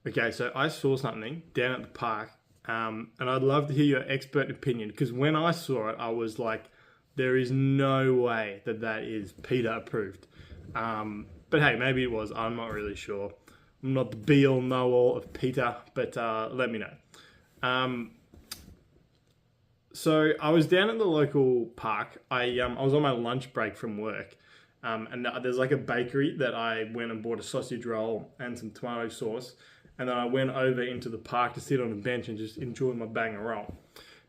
Okay, so I saw something down at the park, and I'd love to hear your expert opinion because when I saw it, I was like, there is no way that that is PETA approved. But hey, maybe it was. I'm not really sure. I'm not the be all know all of PETA, but let me know. Um, so I was down at the local park. I was on my lunch break from work, and there's like a bakery that I went and bought a sausage roll and some tomato sauce, and then I went over into the park to sit on a bench and just enjoy my banger roll.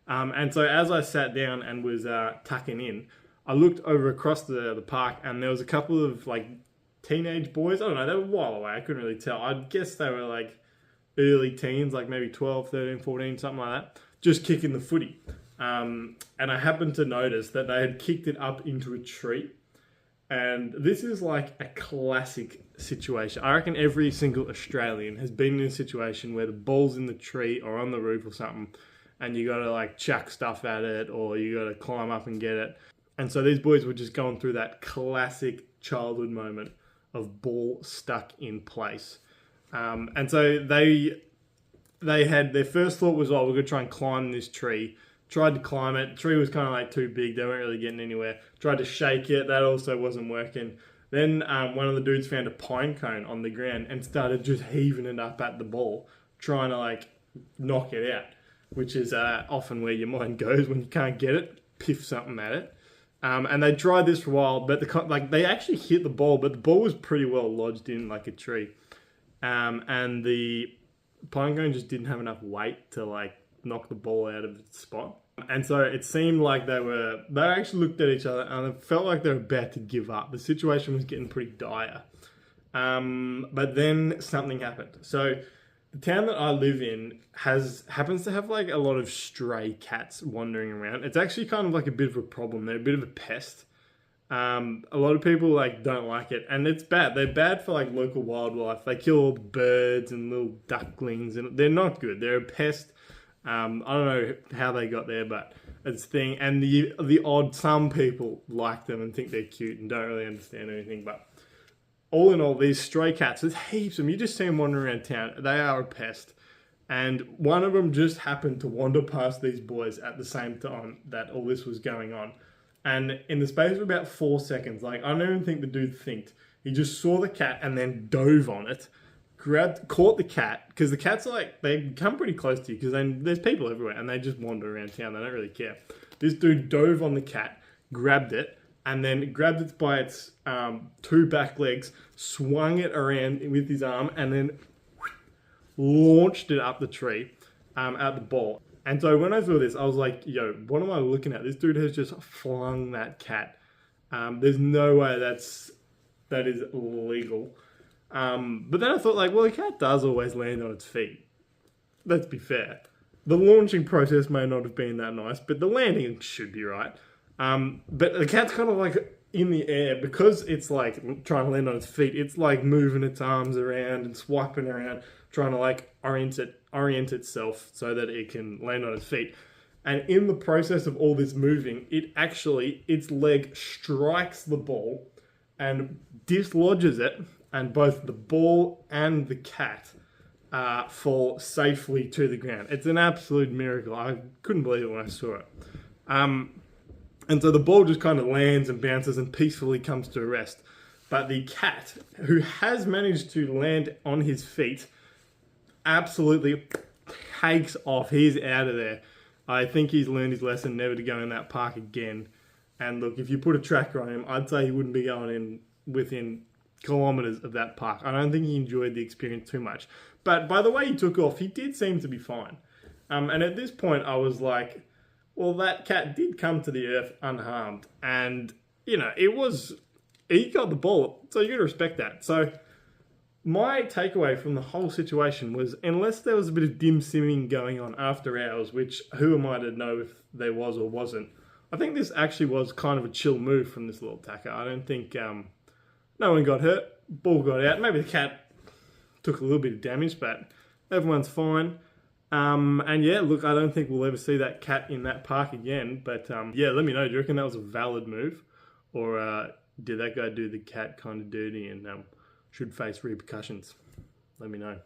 And so as I sat down and was tucking in, I looked over across the park, and there was a couple of like teenage boys. I don't know, they were a while away. I couldn't really tell. I guess they were like early teens, like maybe 12, 13, 14, something like that, just kicking the footy. And I happened to notice that they had kicked it up into a tree. And this is like a classic situation. I reckon every single Australian has been in a situation where the ball's in the tree or on the roof or something, and you got to like chuck stuff at it or you got to climb up and get it. And so these boys were just going through that classic childhood moment of ball stuck in place. And so they had their first thought was, oh, we're going to try and climb this tree. Tried to climb it. The tree was kind of like too big. They weren't really getting anywhere. Tried to shake it. That also wasn't working. Then one of the dudes found a pine cone on the ground and started just heaving it up at the ball, trying to like knock it out, which is often where your mind goes when you can't get it. Piff something at it. And they tried this for a while, but they actually hit the ball, but the ball was pretty well lodged in like a tree. And the pine cone just didn't have enough weight to like knock the ball out of its spot. And so it seemed like they actually looked at each other and it felt like they were about to give up. The situation was getting pretty dire. But then something happened. So the town that I live in happens to have like a lot of stray cats wandering around. It's actually kind of like a bit of a problem. They're a bit of a pest. A lot of people like don't like it, and it's bad. They're bad for like local wildlife. They kill all the birds and little ducklings, and they're not good. They're a pest. I don't know how they got there, but it's a thing. And the odd, some people like them and think they're cute and don't really understand anything. But all in all, these stray cats, there's heaps of them. You just see them wandering around town. They are a pest. And one of them just happened to wander past these boys at the same time that all this was going on. And in the space of about 4 seconds, like I don't even think the dude thinked. He just saw the cat and then dove on it. Caught the cat, because the cats are like, they come pretty close to you because there's people everywhere and they just wander around town. They don't really care. This dude dove on the cat, grabbed it, and then grabbed it by its two back legs, swung it around with his arm, and then launched it up the tree at the ball. And so when I saw this, I was like, yo, what am I looking at? This dude has just flung that cat. There's no way that is legal. But then I thought, like, well, a cat does always land on its feet. Let's be fair. The launching process may not have been that nice, but the landing should be right. But the cat's kind of like in the air because it's like trying to land on its feet. It's like moving its arms around and swiping around, trying to like orient itself so that it can land on its feet. And in the process of all this moving, its leg strikes the ball and dislodges it, and both the ball and the cat fall safely to the ground. It's an absolute miracle. I couldn't believe it when I saw it. And so the ball just kind of lands and bounces and peacefully comes to a rest. But the cat, who has managed to land on his feet, absolutely takes off. He's out of there. I think he's learned his lesson never to go in that park again. And look, if you put a tracker on him, I'd say he wouldn't be going in within kilometers of that park. I don't think he enjoyed the experience too much. But by the way he took off, he did seem to be fine. And at this point, I was like, well, that cat did come to the earth unharmed. And, you know, he got the ball, so you got to respect that. So my takeaway from the whole situation was, unless there was a bit of dim simming going on after hours, which who am I to know if there was or wasn't, I think this actually was kind of a chill move from this little tacker. I don't think no one got hurt. Ball got out. Maybe the cat took a little bit of damage, but everyone's fine. And yeah, look, I don't think we'll ever see that cat in that park again. But yeah, let me know. Do you reckon that was a valid move? Or did that guy do the cat kind of dirty and should face repercussions? Let me know.